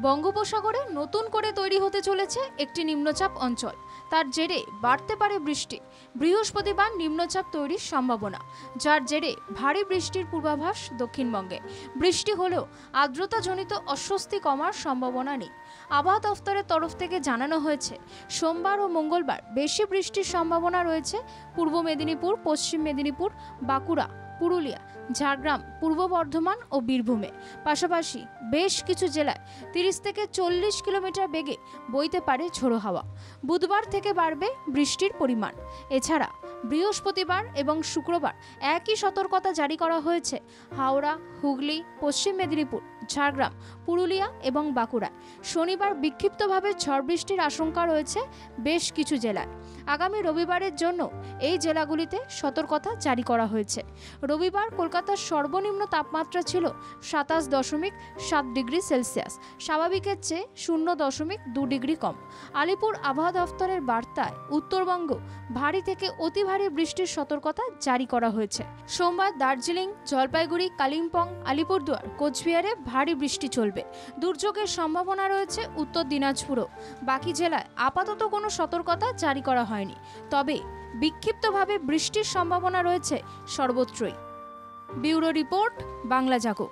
বঙ্গোপসাগরে নতুন করে তৈরি হতে চলেছে একটি নিম্নচাপ অঞ্চল। তার জেরে বাড়তে পারে বৃষ্টি। বৃহস্পতিবার নিম্নচাপ তৈরির সম্ভাবনা, যার জেরে ভারী বৃষ্টির পূর্বাভাস দক্ষিণবঙ্গে। বৃষ্টি হলেও আর্দ্রতাজনিত অস্বস্তি কমার সম্ভাবনা নেই। আবহাওয়া দফতরের তরফ থেকে জানানো হয়েছে, সোমবার ও মঙ্গলবার বেশি বৃষ্টির সম্ভাবনা রয়েছে পূর্ব মেদিনীপুর, পশ্চিম মেদিনীপুর, বাঁকুড়া, পুরুলিয়া, ঝাড়গ্রাম, পূর্ব বর্ধমান ও বীরভূমে। পাশাপাশি বেশ কিছু জেলায় 30 থেকে 40 কিলোমিটার বেগে বইতে পারে ঝোড়ো হাওয়া। বুধবার থেকে বাড়বে বৃষ্টির পরিমাণ। এছাড়া বৃহস্পতিবার এবং শুক্রবার একই সতর্কতা জারি করা হয়েছে হাওড়া, হুগলি, পশ্চিম মেদিনীপুর, ঝাড়গ্রাম, পুরুলিয়া এবং বাঁকুড়ায়। শনিবার বিক্ষিপ্তভাবে ঝড় বৃষ্টির আশঙ্কা রয়েছে বেশ কিছু জেলায়। আগামী রবিবারের জন্য এই জেলাগুলিতে সতর্কতা জারি করা হয়েছে। রবিবার কলকাতার সর্বনিম্ন তাপমাত্রা ছিল 27.7 ডিগ্রি সেলসিয়াস, স্বাভাবিকের চেয়ে 0.2 ডিগ্রি কম। আলিপুর আবহাওয়া দফতরের বার্তায় উত্তরবঙ্গ ভারী থেকে অতি ভারী বৃষ্টির সতর্কতা জারি করা হয়েছে। সোমবার দার্জিলিং, জলপাইগুড়ি, কালিম্পং, আলিপুরদুয়ার, কোচবিহারে ভারী বৃষ্টি চলবে। দুর্যোগের সম্ভাবনা রয়েছে উত্তর দিনাজপুরও। বাকি জেলায় আপাতত কোনো সতর্কতা জারি করা হয়নি, তবে বিক্ষিপ্তভাবে বৃষ্টির সম্ভাবনা রয়েছে সর্বত্রই। ব্যুরো রিপোর্ট, বাংলা জাগো।